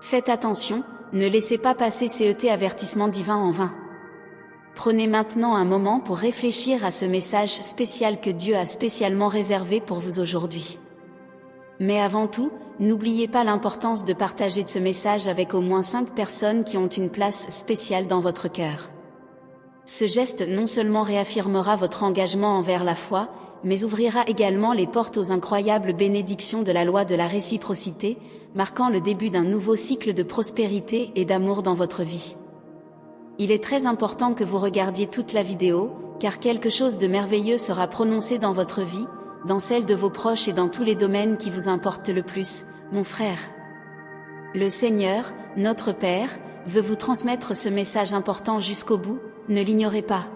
Faites attention, ne laissez pas passer cet avertissement divin en vain. Prenez maintenant un moment pour réfléchir à ce message spécial que Dieu a spécialement réservé pour vous aujourd'hui. Mais avant tout, n'oubliez pas l'importance de partager ce message avec au moins 5 personnes qui ont une place spéciale dans votre cœur. Ce geste non seulement réaffirmera votre engagement envers la foi, mais ouvrira également les portes aux incroyables bénédictions de la loi de la réciprocité, marquant le début d'un nouveau cycle de prospérité et d'amour dans votre vie. Il est très important que vous regardiez toute la vidéo, car quelque chose de merveilleux sera prononcé dans votre vie, dans celle de vos proches et dans tous les domaines qui vous importent le plus, mon frère. Le Seigneur, notre Père, veut vous transmettre ce message important jusqu'au bout, ne l'ignorez pas.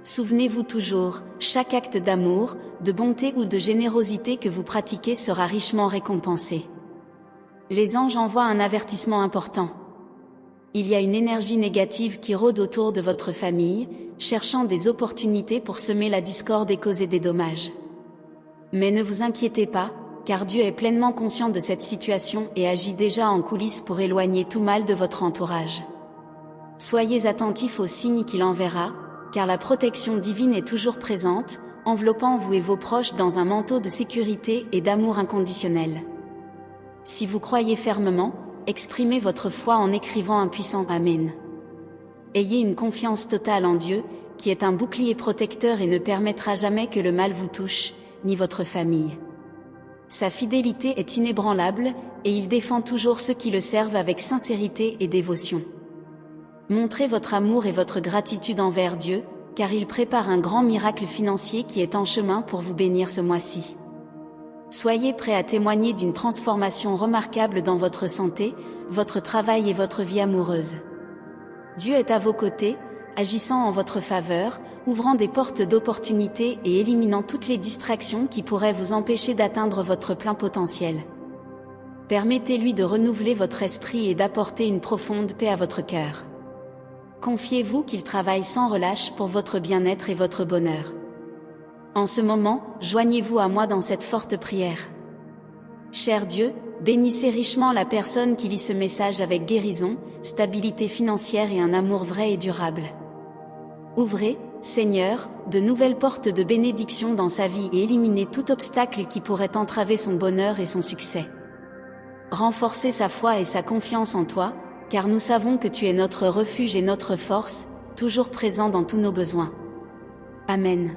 Souvenez-vous toujours, chaque acte d'amour, de bonté ou de générosité que vous pratiquez sera richement récompensé. Les anges envoient un avertissement important. Il y a une énergie négative qui rôde autour de votre famille, cherchant des opportunités pour semer la discorde et causer des dommages. Mais ne vous inquiétez pas, car Dieu est pleinement conscient de cette situation et agit déjà en coulisses pour éloigner tout mal de votre entourage. Soyez attentifs aux signes qu'il enverra, car la protection divine est toujours présente, enveloppant vous et vos proches dans un manteau de sécurité et d'amour inconditionnel. Si vous croyez fermement, exprimez votre foi en écrivant un puissant Amen. Ayez une confiance totale en Dieu, qui est un bouclier protecteur et ne permettra jamais que le mal vous touche, ni votre famille. Sa fidélité est inébranlable, et il défend toujours ceux qui le servent avec sincérité et dévotion. Montrez votre amour et votre gratitude envers Dieu, car il prépare un grand miracle financier qui est en chemin pour vous bénir ce mois-ci. Soyez prêts à témoigner d'une transformation remarquable dans votre santé, votre travail et votre vie amoureuse. Dieu est à vos côtés, agissant en votre faveur, ouvrant des portes d'opportunités et éliminant toutes les distractions qui pourraient vous empêcher d'atteindre votre plein potentiel. Permettez-lui de renouveler votre esprit et d'apporter une profonde paix à votre cœur. Confiez-vous qu'il travaille sans relâche pour votre bien-être et votre bonheur. En ce moment, joignez-vous à moi dans cette forte prière. Cher Dieu, bénissez richement la personne qui lit ce message avec guérison, stabilité financière et un amour vrai et durable. Ouvrez, Seigneur, de nouvelles portes de bénédiction dans sa vie et éliminez tout obstacle qui pourrait entraver son bonheur et son succès. Renforcez sa foi et sa confiance en toi, car nous savons que tu es notre refuge et notre force, toujours présent dans tous nos besoins. Amen.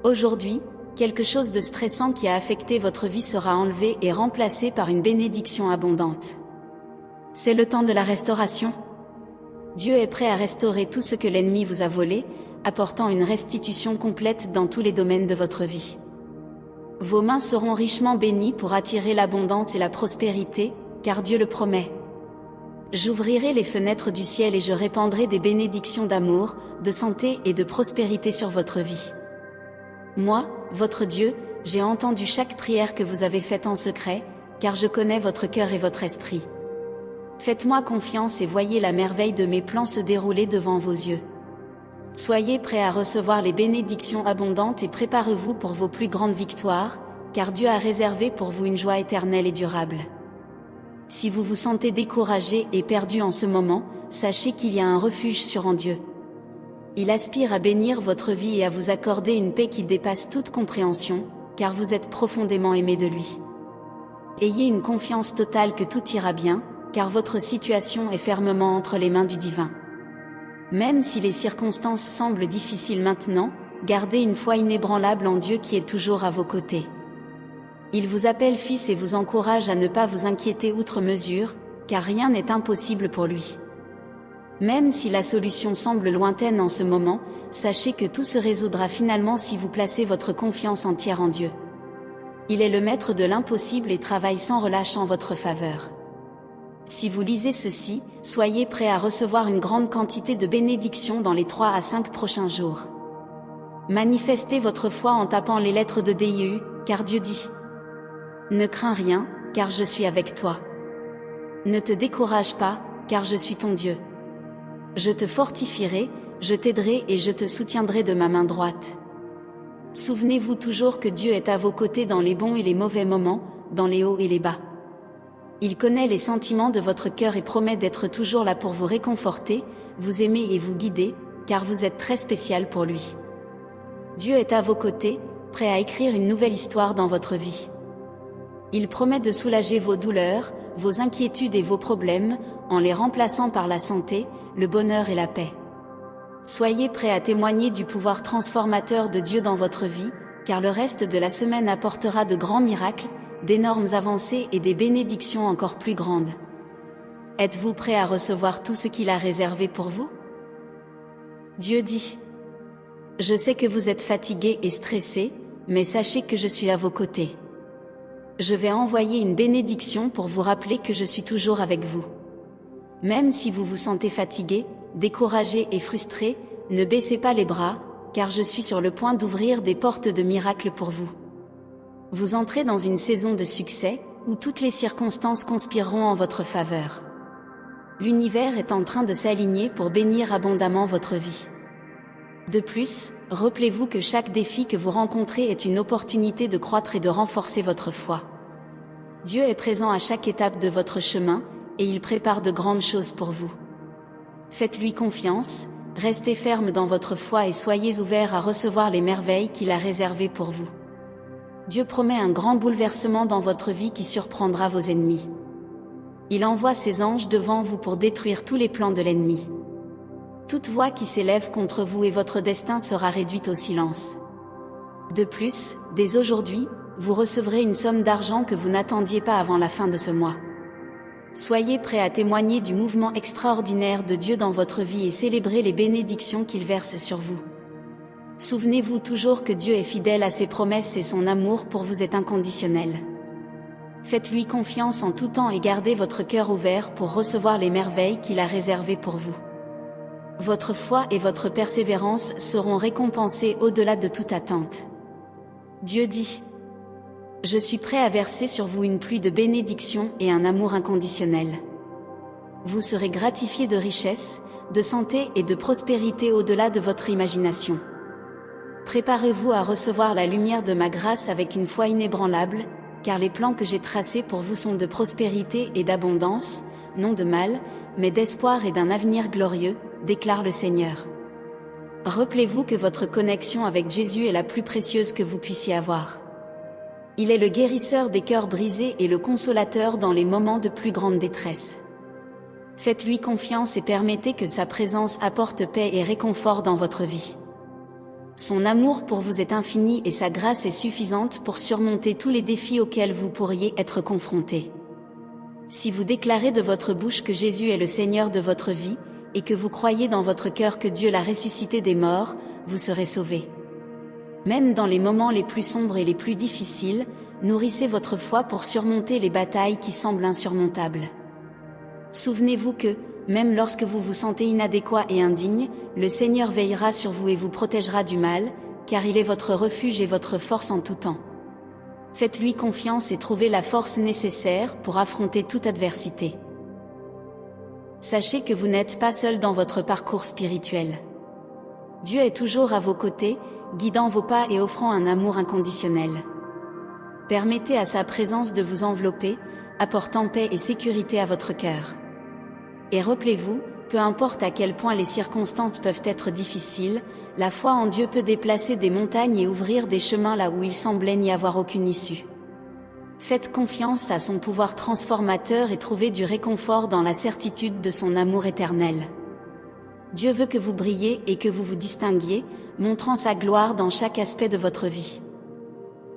Aujourd'hui, quelque chose de stressant qui a affecté votre vie sera enlevé et remplacé par une bénédiction abondante. C'est le temps de la restauration. Dieu est prêt à restaurer tout ce que l'ennemi vous a volé, apportant une restitution complète dans tous les domaines de votre vie. Vos mains seront richement bénies pour attirer l'abondance et la prospérité, car Dieu le promet. J'ouvrirai les fenêtres du ciel et je répandrai des bénédictions d'amour, de santé et de prospérité sur votre vie. Moi, votre Dieu, j'ai entendu chaque prière que vous avez faite en secret, car je connais votre cœur et votre esprit. Faites-moi confiance et voyez la merveille de mes plans se dérouler devant vos yeux. Soyez prêts à recevoir les bénédictions abondantes et préparez-vous pour vos plus grandes victoires, car Dieu a réservé pour vous une joie éternelle et durable. Si vous vous sentez découragé et perdu en ce moment, sachez qu'il y a un refuge sûr en Dieu. Il aspire à bénir votre vie et à vous accorder une paix qui dépasse toute compréhension, car vous êtes profondément aimé de lui. Ayez une confiance totale que tout ira bien, car votre situation est fermement entre les mains du divin. Même si les circonstances semblent difficiles maintenant, gardez une foi inébranlable en Dieu qui est toujours à vos côtés. Il vous appelle fils et vous encourage à ne pas vous inquiéter outre mesure, car rien n'est impossible pour lui. Même si la solution semble lointaine en ce moment, sachez que tout se résoudra finalement si vous placez votre confiance entière en Dieu. Il est le maître de l'impossible et travaille sans relâche en votre faveur. Si vous lisez ceci, soyez prêts à recevoir une grande quantité de bénédictions dans les 3 à 5 prochains jours. Manifestez votre foi en tapant les lettres de DIU, car Dieu dit « Ne crains rien, car je suis avec toi. Ne te décourage pas, car je suis ton Dieu. Je te fortifierai, je t'aiderai et je te soutiendrai de ma main droite. » Souvenez-vous toujours que Dieu est à vos côtés dans les bons et les mauvais moments, dans les hauts et les bas. Il connaît les sentiments de votre cœur et promet d'être toujours là pour vous réconforter, vous aimer et vous guider, car vous êtes très spécial pour lui. Dieu est à vos côtés, prêt à écrire une nouvelle histoire dans votre vie. Il promet de soulager vos douleurs, vos inquiétudes et vos problèmes, en les remplaçant par la santé, le bonheur et la paix. Soyez prêts à témoigner du pouvoir transformateur de Dieu dans votre vie, car le reste de la semaine apportera de grands miracles, d'énormes avancées et des bénédictions encore plus grandes. Êtes-vous prêt à recevoir tout ce qu'il a réservé pour vous? Dieu dit: Je sais que vous êtes fatigués et stressés, mais sachez que je suis à vos côtés. Je vais envoyer une bénédiction pour vous rappeler que je suis toujours avec vous. Même si vous vous sentez fatigué, découragé et frustré, ne baissez pas les bras, car je suis sur le point d'ouvrir des portes de miracles pour vous. Vous entrez dans une saison de succès, où toutes les circonstances conspireront en votre faveur. L'univers est en train de s'aligner pour bénir abondamment votre vie. De plus, rappelez-vous que chaque défi que vous rencontrez est une opportunité de croître et de renforcer votre foi. Dieu est présent à chaque étape de votre chemin, et il prépare de grandes choses pour vous. Faites-lui confiance, restez ferme dans votre foi et soyez ouverts à recevoir les merveilles qu'il a réservées pour vous. Dieu promet un grand bouleversement dans votre vie qui surprendra vos ennemis. Il envoie ses anges devant vous pour détruire tous les plans de l'ennemi. Toute voix qui s'élève contre vous et votre destin sera réduite au silence. De plus, dès aujourd'hui, vous recevrez une somme d'argent que vous n'attendiez pas avant la fin de ce mois. Soyez prêts à témoigner du mouvement extraordinaire de Dieu dans votre vie et célébrer les bénédictions qu'il verse sur vous. Souvenez-vous toujours que Dieu est fidèle à ses promesses et son amour pour vous est inconditionnel. Faites-lui confiance en tout temps et gardez votre cœur ouvert pour recevoir les merveilles qu'il a réservées pour vous. Votre foi et votre persévérance seront récompensées au-delà de toute attente. Dieu dit: Je suis prêt à verser sur vous une pluie de bénédictions et un amour inconditionnel. Vous serez gratifiés de richesse, de santé et de prospérité au-delà de votre imagination. Préparez-vous à recevoir la lumière de ma grâce avec une foi inébranlable, car les plans que j'ai tracés pour vous sont de prospérité et d'abondance, non de mal, mais d'espoir et d'un avenir glorieux, déclare le Seigneur. Rappelez-vous que votre connexion avec Jésus est la plus précieuse que vous puissiez avoir. Il est le guérisseur des cœurs brisés et le consolateur dans les moments de plus grande détresse. Faites-lui confiance et permettez que sa présence apporte paix et réconfort dans votre vie. Son amour pour vous est infini et sa grâce est suffisante pour surmonter tous les défis auxquels vous pourriez être confrontés. Si vous déclarez de votre bouche que Jésus est le Seigneur de votre vie, et que vous croyez dans votre cœur que Dieu l'a ressuscité des morts, vous serez sauvés. Même dans les moments les plus sombres et les plus difficiles, nourrissez votre foi pour surmonter les batailles qui semblent insurmontables. Souvenez-vous que, même lorsque vous vous sentez inadéquat et indigne, le Seigneur veillera sur vous et vous protégera du mal, car il est votre refuge et votre force en tout temps. Faites-lui confiance et trouvez la force nécessaire pour affronter toute adversité. Sachez que vous n'êtes pas seul dans votre parcours spirituel. Dieu est toujours à vos côtés, guidant vos pas et offrant un amour inconditionnel. Permettez à sa présence de vous envelopper, apportant paix et sécurité à votre cœur. Et rappelez-vous, peu importe à quel point les circonstances peuvent être difficiles, la foi en Dieu peut déplacer des montagnes et ouvrir des chemins là où il semblait n'y avoir aucune issue. Faites confiance à son pouvoir transformateur et trouvez du réconfort dans la certitude de son amour éternel. Dieu veut que vous brillez et que vous vous distinguiez, montrant sa gloire dans chaque aspect de votre vie.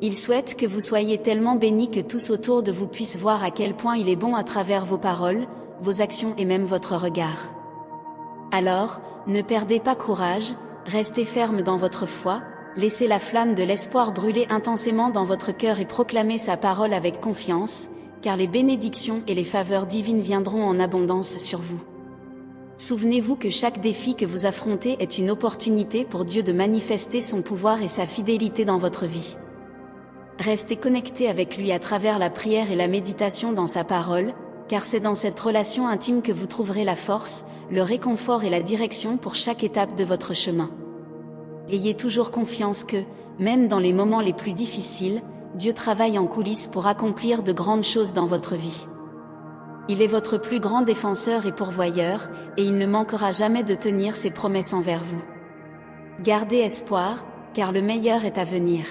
Il souhaite que vous soyez tellement bénis que tous autour de vous puissent voir à quel point il est bon à travers vos paroles, vos actions et même votre regard. Alors, ne perdez pas courage, restez ferme dans votre foi, laissez la flamme de l'espoir brûler intensément dans votre cœur et proclamez sa parole avec confiance, car les bénédictions et les faveurs divines viendront en abondance sur vous. Souvenez-vous que chaque défi que vous affrontez est une opportunité pour Dieu de manifester son pouvoir et sa fidélité dans votre vie. Restez connectés avec lui à travers la prière et la méditation dans sa parole, car c'est dans cette relation intime que vous trouverez la force, le réconfort et la direction pour chaque étape de votre chemin. Ayez toujours confiance que, même dans les moments les plus difficiles, Dieu travaille en coulisses pour accomplir de grandes choses dans votre vie. Il est votre plus grand défenseur et pourvoyeur, et il ne manquera jamais de tenir ses promesses envers vous. Gardez espoir, car le meilleur est à venir.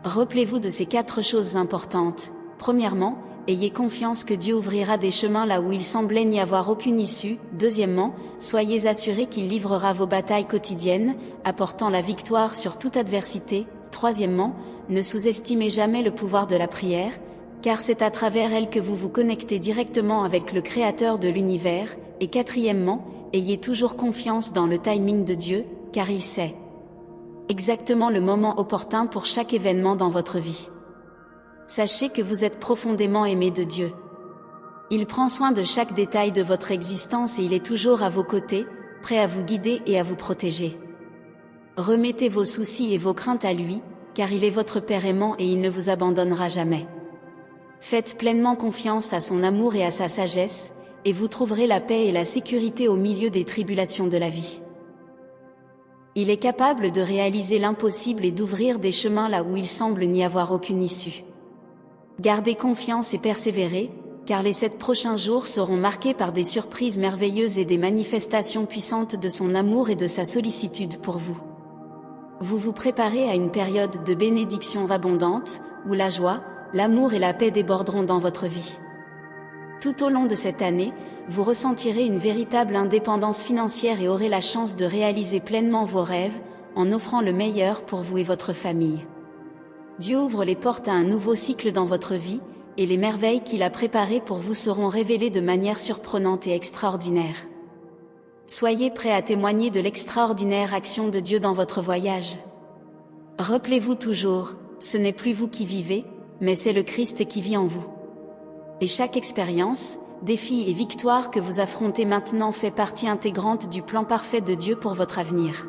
Rappelez-vous de ces 4 choses importantes. Premièrement, ayez confiance que Dieu ouvrira des chemins là où il semblait n'y avoir aucune issue. Deuxièmement, soyez assurés qu'il livrera vos batailles quotidiennes, apportant la victoire sur toute adversité. Troisièmement, ne sous-estimez jamais le pouvoir de la prière, car c'est à travers elle que vous vous connectez directement avec le Créateur de l'univers. Et quatrièmement, ayez toujours confiance dans le timing de Dieu, car il sait exactement le moment opportun pour chaque événement dans votre vie. Sachez que vous êtes profondément aimé de Dieu. Il prend soin de chaque détail de votre existence et il est toujours à vos côtés, prêt à vous guider et à vous protéger. Remettez vos soucis et vos craintes à lui, car il est votre Père aimant et il ne vous abandonnera jamais. Faites pleinement confiance à son amour et à sa sagesse, et vous trouverez la paix et la sécurité au milieu des tribulations de la vie. Il est capable de réaliser l'impossible et d'ouvrir des chemins là où il semble n'y avoir aucune issue. Gardez confiance et persévérez, car les 7 prochains jours seront marqués par des surprises merveilleuses et des manifestations puissantes de son amour et de sa sollicitude pour vous. Vous vous préparez à une période de bénédiction abondante, où la joie, l'amour et la paix déborderont dans votre vie. Tout au long de cette année, vous ressentirez une véritable indépendance financière et aurez la chance de réaliser pleinement vos rêves, en offrant le meilleur pour vous et votre famille. Dieu ouvre les portes à un nouveau cycle dans votre vie, et les merveilles qu'il a préparées pour vous seront révélées de manière surprenante et extraordinaire. Soyez prêts à témoigner de l'extraordinaire action de Dieu dans votre voyage. Rappelez-vous toujours, ce n'est plus vous qui vivez, mais c'est le Christ qui vit en vous. Et chaque expérience, défi et victoire que vous affrontez maintenant fait partie intégrante du plan parfait de Dieu pour votre avenir.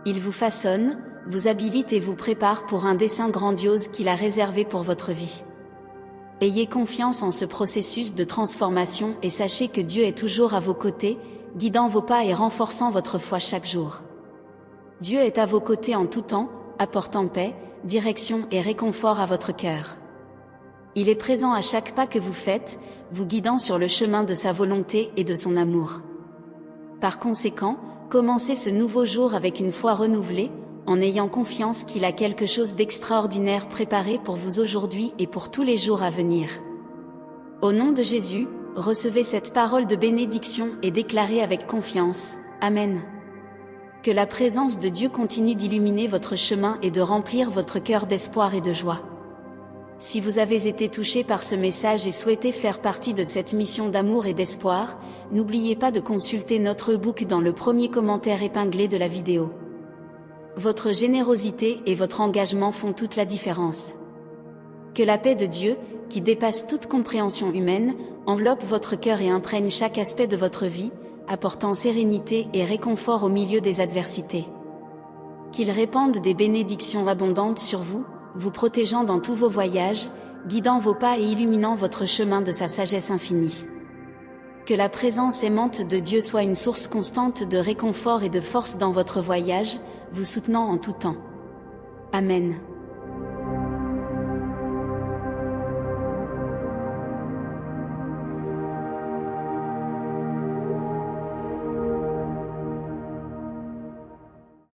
Il vous façonne, vous habilite et vous prépare pour un dessein grandiose qu'il a réservé pour votre vie. Ayez confiance en ce processus de transformation et sachez que Dieu est toujours à vos côtés, guidant vos pas et renforçant votre foi chaque jour. Dieu est à vos côtés en tout temps, apportant paix, direction et réconfort à votre cœur. Il est présent à chaque pas que vous faites, vous guidant sur le chemin de sa volonté et de son amour. Par conséquent, commencez ce nouveau jour avec une foi renouvelée, en ayant confiance qu'il a quelque chose d'extraordinaire préparé pour vous aujourd'hui et pour tous les jours à venir. Au nom de Jésus, recevez cette parole de bénédiction et déclarez avec confiance, Amen. Que la présence de Dieu continue d'illuminer votre chemin et de remplir votre cœur d'espoir et de joie. Si vous avez été touché par ce message et souhaitez faire partie de cette mission d'amour et d'espoir, n'oubliez pas de consulter notre e-book dans le premier commentaire épinglé de la vidéo. Votre générosité et votre engagement font toute la différence. Que la paix de Dieu, qui dépasse toute compréhension humaine, enveloppe votre cœur et imprègne chaque aspect de votre vie, apportant sérénité et réconfort au milieu des adversités. Qu'il répande des bénédictions abondantes sur vous, vous protégeant dans tous vos voyages, guidant vos pas et illuminant votre chemin de sa sagesse infinie. Que la présence aimante de Dieu soit une source constante de réconfort et de force dans votre voyage, vous soutenant en tout temps. Amen.